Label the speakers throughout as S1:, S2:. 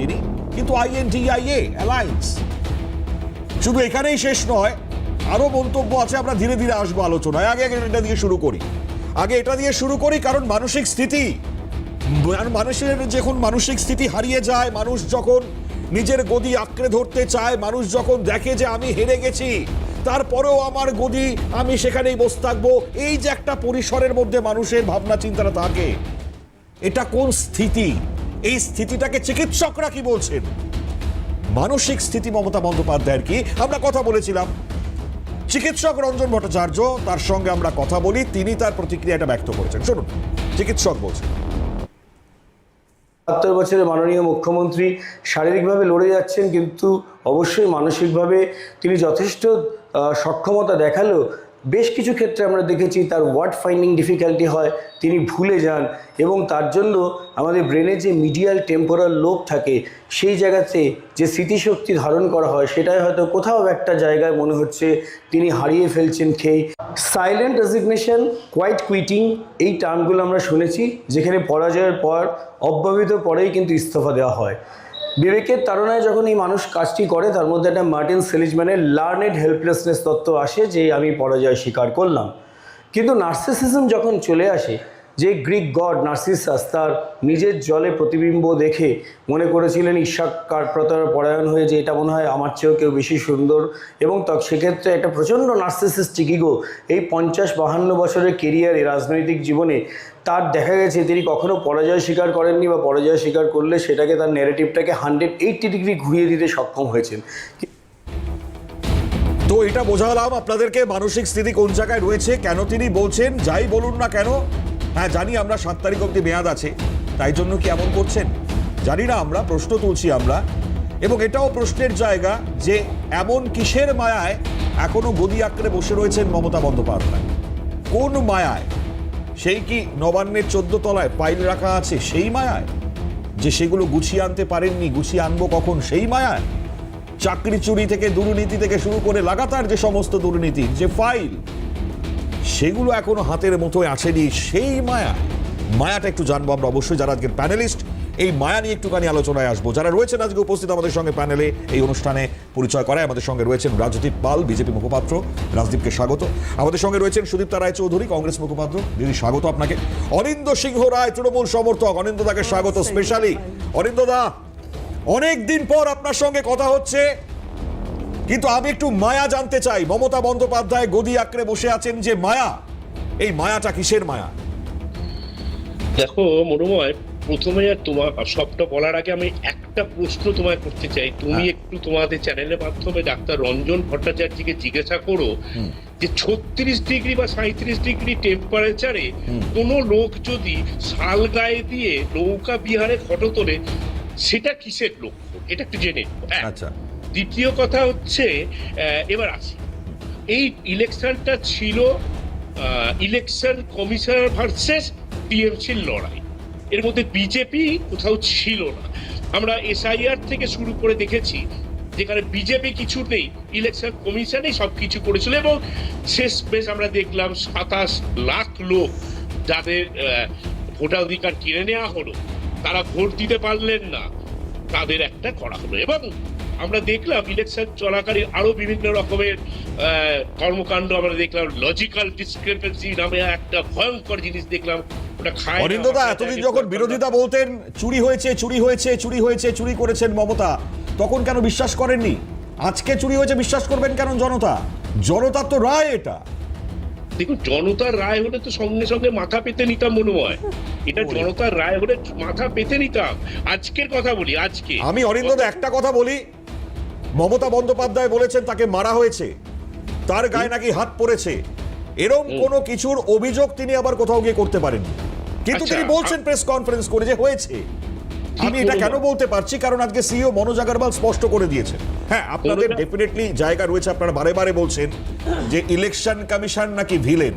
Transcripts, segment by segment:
S1: তিনি, কিন্তু INDIA alliance. শুধু এখানেই শেষ নয়, আরো মন্তব্য আছে, আমরা ধীরে ধীরে আসবো আলোচনায়। আগে এটা দিয়ে শুরু করি, কারণ মানসিক স্থিতি, মানুষের যখন মানসিক স্থিতি হারিয়ে যায়, মানুষ যখন নিজের গদি আঁকড়ে ধরতে চায়, মানুষ যখন দেখে যে আমি হেরে গেছি, তারপরেও আমার গদি, আমি সেখানেই বসে থাকবো, এই যে একটা পরিসরের মধ্যে মানুষের ভাবনা চিন্তাটা থাকে, এটা কোন স্থিতি? এই স্থিতিটাকে চিকিৎসকরা কি বলছেন? মানসিক স্থিতি মমতা বন্দ্যোপাধ্যায়ের কি? আমরা কথা বলেছিলাম চিকিৎসক রঞ্জন ভট্টাচার্য, তার সঙ্গে আমরা কথা বলি, তিনি তার প্রতিক্রিয়াটা ব্যক্ত করেছেন। শুনুন, চিকিৎসক বলছেন।
S2: ৭০ বছরের মাননীয় মুখ্যমন্ত্রী শারীরিকভাবে লড়ে যাচ্ছেন, কিন্তু অবশ্যই মানসিকভাবে তিনি যথেষ্ট সক্ষমতা দেখালেও বেশ কিছু ক্ষেত্রে আমরা দেখেছি তার ওয়ার্ড ফাইন্ডিং ডিফিকাল্টি হয়, তিনি ভুলে যান, এবং তার জন্য আমাদের ব্রেনে যে মিডিয়াল টেম্পোরাল লোব থাকে, সেই জায়গাতে যে স্মৃতিশক্তি ধারণ করা হয়, সেটাই হয়তো কোথাও একটা জায়গায় মনে হচ্ছে তিনি হারিয়ে ফেলছেন। সাইলেন্ট রেজিগনেশন, কোয়াইট কুইটিং, এই টার্মগুলো আমরা শুনেছি, যেখানে পরাজয়ের পর অব্যবহিত পরেই কিন্তু ইস্তফা দেওয়া হয়। বিবেকের তাড়নায় যখন এই মানুষ কাজটি করে, তার মধ্যে একটা মার্টিন সেলিজম্যানের লার্নেড হেল্পলেসনেস তত্ত্ব আসে, যে আমি পরাজয় স্বীকার করলাম। কিন্তু নার্সিসিজম যখন চলে আসে, যে গ্রিক গড নার্সিসাস তার নিজের জলে প্রতিবিম্ব দেখে মনে করেছিলেন ঈর্ষাকারপ্রতার পরায়ণ হয়ে, যে এটা মনে হয় আমার চেয়েও কেউ বেশি সুন্দর, এবং সেক্ষেত্রে একটা প্রচণ্ড নার্সিসিস্টিক ইগো এই 50-52 বছরের কেরিয়ারে, রাজনৈতিক জীবনে তার দেখা গেছে তিনি কখনো পরাজয় স্বীকার করেননি, বা পরাজয় স্বীকার করলে সেটাকে, তার ন্যারেটিভটাকে 180 ডিগ্রি ঘুরিয়ে দিতে সক্ষম হয়েছেন।
S1: তো এটা বোঝালাম আপনাদেরকে মানসিক স্থিতি কোন জায়গায় রয়েছে, কেন তিনি বলছেন, যাই বলুন না কেন। হ্যাঁ, জানি আমরা 7 তারিখ অবধি মেয়াদ আছে, তাই জন্য কি এমন করছেন জানি না, আমরা প্রশ্ন তুলছি আমরা, এবং এটাও প্রশ্নের জায়গা যে এমন কিসের মায়ায় এখনো গদি আঁকড়ে বসে রয়েছেন মমতা বন্দ্যোপাধ্যায়? কোন মায়ায়? সেই কি নবান্নের 14 তলায় ফাইল রাখা আছে সেই মায়ায়, যে সেগুলো গুছিয়ে আনতে পারেননি, গুছিয়ে আনবো কখন সেই মায়ায়? চাকরি চুরি থেকে, দুর্নীতি থেকে শুরু করে লাগাতার যে সমস্ত দুর্নীতির যে ফাইল, সেগুলো এখনো হাতের মুঠোয় আসেনি, সেই মায়াটা একটু জানবো আমরা অবশ্যই। যারা আজকের প্যানেলিস্ট, এই মায়া নিয়ে একটুখানি আলোচনায় আসবো। যারা রয়েছেন আজকে উপস্থিত আমাদের সঙ্গে প্যানেলে, এই অনুষ্ঠানে পরিচয় করায় আমাদের সঙ্গে রয়েছেন রাজদীপ পাল, বিজেপি মুখপাত্র। রাজদীপকে স্বাগত। আমাদের সঙ্গে রয়েছেন সুদীপ্তা রায়চৌধুরী, কংগ্রেস মুখপাত্র। দিদি স্বাগত আপনাকে। অনিন্দ সিংহ রায়, তৃণমূল সমর্থক। অনিন্দদাকে স্বাগত স্পেশালি। অনিন্দদা, অনেক দিন পর আপনার সঙ্গে কথা হচ্ছে, কিন্তু আমি একটু মায়া জানতে চাই। মমতা বন্দ্যোপাধ্যায় গদি আঁকড়ে বসে আছেন যে মায়া, এই মায়াটা কিসের মায়া?
S3: দেখো মনোময়, প্রথমে তোমার সবটা বলার আগে আমি একটা প্রশ্ন তোমায় করতে চাই। তুমি একটু তোমাদের চ্যানেলের মাধ্যমে ডাক্তার রঞ্জন ভট্টাচার্যকে জিজ্ঞাসা করো যে 36 ডিগ্রি বা 37 ডিগ্রি টেম্পারেচারে কোনো লোক যদি শাল গায়ে দিয়ে নৌকা বিহারে ফটো তোলে, সেটা কিসের লক্ষ্য? এটা একটু জেনে নেবো।
S1: আচ্ছা,
S3: দ্বিতীয় কথা হচ্ছে, এবার আসি, এই ইলেকশনটা ছিল ইলেকশন কমিশনার ভার্সেস টিএমসির লড়াই। এর মধ্যে বিজেপি কোথাও ছিল না। আমরা SIR থেকে শুরু করে দেখেছি যেখানে বিজেপি কিছু নেই, ইলেকশন কমিশনেই সবকিছু করেছিল, এবং শেষ বেশ আমরা দেখলাম 27 লাখ লোক যাদের ভোটাধিকার কিনে নেওয়া হলো, তারা ভোট দিতে পারলেন না, তাদের একটা করা হলো। এবং আমরা দেখলাম ইলেকশন চলাকালীন আরো বিভিন্ন রকমের কর্মকাণ্ড আমরা দেখলাম। লজিক্যাল ডিসক্রিপেন্সি নামে একটা ভয়ঙ্কর জিনিস দেখলাম। ওটা খায়।
S1: অনিন্দদা, এতদিন যখন বিরোধিতা বলতেন চুরি হয়েছে, চুরি হয়েছে, চুরি হয়েছে, চুরি করেছেন মমতা, তখন কেন বিশ্বাস করেননি? আজকে চুরি হয়েছে বিশ্বাস করবেন কেন? জনতার তো রায় এটা।
S3: দেখুন, জনতার রায় হলে তো সঙ্গে সঙ্গে মাথা পেতে নিতাম মনে হয়। এটা জনতার রায় হলে মাথা পেতে নিতাম। আজকের কথা বলি, আজকে
S1: আমি অনিন্দদা একটা কথা বলি, মমতা বন্দ্যোপাধ্যায় বলেছেন তাকে মারা হয়েছে, তার গায়ে নাকি হাত পড়েছে, এরকম কোনো কিছুর অভিযোগ তিনি আবার কোথাও গিয়ে করতে পারেননি, কিন্তু তিনি বলছেন প্রেস কনফারেন্স করে যে হয়েছে। আমি এটা কেন বলতে পারছি, কারণ আজকে সিইও মনোজ আগরওয়াল স্পষ্ট করে দিয়েছেন। হ্যাঁ, আপনাদের ডেফিনেটলি জায়গা রয়েছে, আপনারা বারে বারে বলছেন যে ইলেকশন কমিশন নাকি ভিলেন।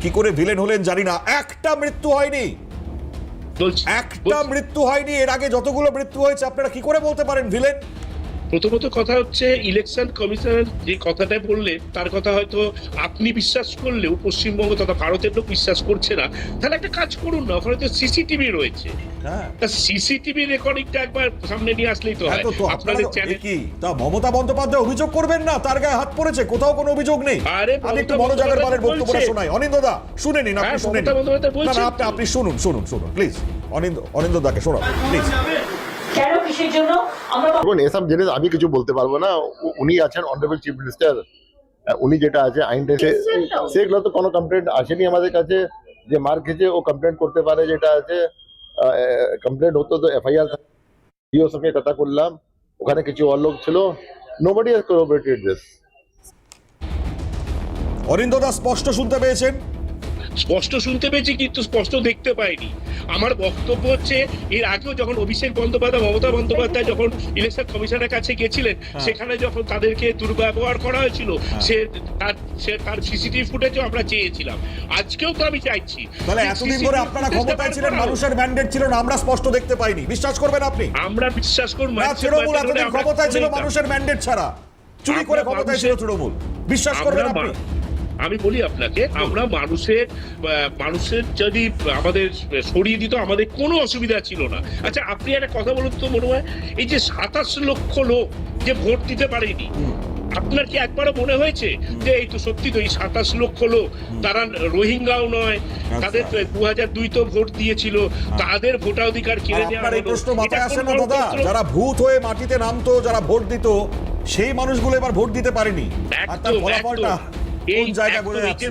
S1: কি করে ভিলেন হলেন জানি না। একটা মৃত্যু হয়নি, একটা মৃত্যু হয়নি। এর আগে যতগুলো মৃত্যু হয়েছে আপনারা কি করে বলতে পারেন ভিলেন?
S3: প্রথমত কথা হচ্ছে ইলেকশন কমিশনার যে কথাটা বললেন তার কথা হয়তো আপনি বিশ্বাস করলেও পশ্চিমবঙ্গ তথা ভারতের লোক বিশ্বাস করছে না। তাহলে একটা কাজ করুন না, ওখানে তো সিসিটিভি রয়েছে,
S1: হ্যাঁ
S3: তা সিসিটিভি রেকর্ডিংটা একবার সামনে নিয়ে আসলেই তো হয়।
S1: হ্যাঁ, তো
S3: আপনাদের
S1: আপনারা
S3: চ্যানেল
S1: কি তা মমতা বন্দ্যোপাধ্যায় অভিযোগ করবেন না তার গায়ে হাত পড়েছে? কোথাও কোনো অভিযোগ নেই।
S3: আরে
S1: আমি একটু
S3: মমতা
S1: মনোজাগের বারের
S3: বন্দ্যোপাধ্যায়
S1: বক্তব্যটা
S3: বলছে।
S1: শোনাই। অনিন্দদা শুনে নিন, আপনি
S3: হ্যাঁ,
S1: শুনে নিন।
S3: মমতা বন্দ্যোপাধ্যায়
S1: না
S3: বলছেন
S1: না,
S3: তো।
S1: আপনি শুনুন প্লিজ। অনিন্দদাকে শোনান প্লিজ।
S4: কেন কিসের জন্য আমরা
S5: দেখুন এসব জিনিস আমি কিছু বলতে পারবো না। উনি আছেন অনারেবল চিফ মিনিস্টার, উনি যেটা আছে আইনটা সেগুলো তো কোনো কমপ্লেন্ট আসেনি আমাদের কাছে। যে মার খেয়েছে ও কমপ্লেন্ট করতে পারে, যেটা আছে কমপ্লেন্ট হতো তো এফআইআর ডিওর সঙ্গে কথা করলাম, ওখানে কিছু অলোক ছিল। Nobody has corroborated this.
S1: অনিন্দদা স্পষ্ট শুনতে পেয়েছেন?
S3: স্পষ্ট শুনতে পেয়েছি কিন্তু স্পষ্ট দেখতে পাইনি। আমার বক্তব্য হচ্ছে এর আগেও যখন অভিষেক বন্দ্যোপাধ্যায় মমতা বন্দ্যোপাধ্যায় যখন ইলেকশন কমিশনের কাছে গেছিলেন, সেখানে যখন তাদেরকে দুর্ব্যবহার করা হয়েছিল, তার সিসিটিভি ফুটেজও আমরা চেয়েছিলাম। আজকেও তো আমি চাইছি।
S1: তাহলে এতদিন ধরে আপনারা ক্ষমতায় ছিলেন, মানুষের ম্যান্ডেট ছিল না, আমরা স্পষ্ট দেখতে পাইনি, বিশ্বাস করবেন আপনি?
S3: আমরা বিশ্বাস করব
S1: না, তৃণমূল এতদিন ক্ষমতায় ছিল মানুষের ম্যান্ডেট ছাড়া, চুরি করে ক্ষমতায় ছিল তৃণমূল, বিশ্বাস করবেন আপনি?
S3: আমি বলি আপনাকে, আমরা মানুষের যদি আমাদের সরিয়ে দিত আমাদের কোনো অসুবিধা ছিল না। আচ্ছা আপনি একটা কথা বলুন তো মনে হয়, এই যে 27 লক্ষ লোক যে ভোট দিতে পারেনি, আপনার কি একবারও মনে হয়েছে যে এই তো সত্যি তো এই 27 লক্ষ লোক তারা রোহিঙ্গাও নয়, তাদের 2002 তো ভোট দিয়েছিল, তাদের ভোটাধিকার কেড়ে নেওয়া
S1: আপনার এই
S3: হলো।
S1: প্রশ্ন মাথায়
S3: এটা
S1: আসে
S3: কোন
S1: না দাদা?
S3: গণতন্ত্র?
S1: যারা ভূত হয়ে মাটিতে নামতো, যারা ভোট দিত, সেই মানুষগুলো এবার ভোট দিতে পারেনি, আর তার
S3: একদম,
S1: ফলাফলটা
S3: এই
S1: কোন জায়গায় বোঝা
S3: একদম,
S1: যাচ্ছে?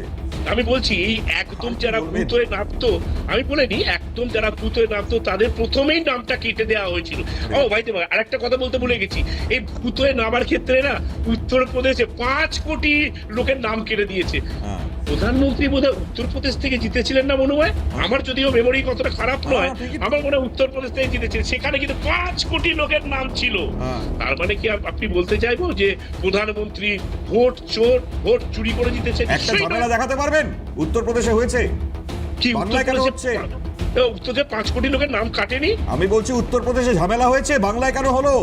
S3: আমি বলছি এই একদম যারা ভূত হয়ে নামতো, আমি বলিনি, একদম যারা ভূত হয়ে নামতো তাদের প্রথমেই নামটা কেটে দেওয়া হয়েছিল। ও ভাই তোমার আরেকটা কথা বলতে ভুলে গেছি, এই ভূত হয়ে নামার ক্ষেত্রে না উত্তরপ্রদেশে 5 কোটি লোকের নাম কেটে দিয়েছে।
S1: হ্যাঁ।
S3: প্রধানমন্ত্রী বোধহয় উত্তরপ্রদেশ থেকে জিতেছিলেন না মনে হয়, আমার যদিও মেমোরি কতটা খারাপ নয়,
S1: ঠিকই।
S3: আমার মনে হয় উত্তরপ্রদেশ থেকে জিতেছিলেন, সেখানে কিন্তু 5 কোটি লোকের নাম ছিল।
S1: হ্যাঁ।
S3: তার মানে কি আপনি বলতে চাইবো যে প্রধানমন্ত্রী ভোট চোর, ভোট চুরি করে জিতেছেন?
S1: একটা
S3: নিশ্চয়ই
S1: ঝামেলা
S3: নয়।
S1: দেখাতে পারবেন উত্তরপ্রদেশে হয়েছে?
S3: কি
S1: বাংলায় কেন হচ্ছে?
S3: উত্তরপ্রদেশে 5 কোটি লোকের নাম কাটেনি?
S1: আমি বলছি উত্তরপ্রদেশে ঝামেলা হয়েছে, বাংলায় কেন হলো?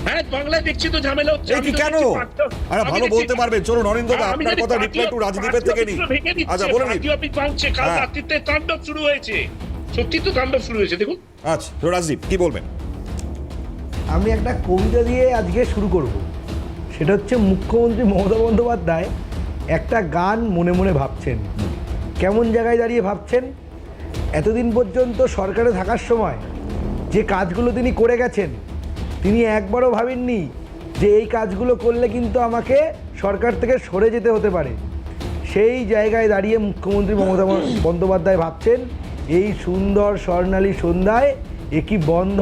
S3: হ্যাঁ বাংলায় দেখছি তো ঝামেলা হচ্ছে।
S1: এই কি কেন? আরে ভালো বলতে পারবেন, চলুন অনিন্দদা আপনার কথা রিপ্লাই টু রাজদীপের থেকে নিই। আচ্ছা বলে নিন।
S3: আপনি ভাঙছে, কাল
S1: হ্যাঁ।
S3: রাত্রিতে তাণ্ডব শুরু হয়েছে, সত্যি তো তাণ্ডব শুরু হয়েছে, দেখুন।
S1: আচ্ছা তো রাজদীপ কি বলবেন?
S6: আমি একটা কবিতা দিয়ে আজকে শুরু করব। সেটা হচ্ছে মুখ্যমন্ত্রী মমতা বন্দ্যোপাধ্যায় একটা গান মনে মনে ভাবছেন। কেমন জায়গায় দাঁড়িয়ে ভাবছেন? এতদিন পর্যন্ত সরকারে থাকার সময় যে কাজগুলো তিনি করে গেছেন, তিনি একবারও ভাবেননি যে এই কাজগুলো করলে কিন্তু আমাকে সরকার থেকে সরে যেতে হতে পারে। সেই জায়গায় দাঁড়িয়ে মুখ্যমন্ত্রী মমতা বন্দ্যোপাধ্যায় ভাবছেন এই সুন্দর স্বর্ণালী সন্ধ্যায় এ কি বন্ধ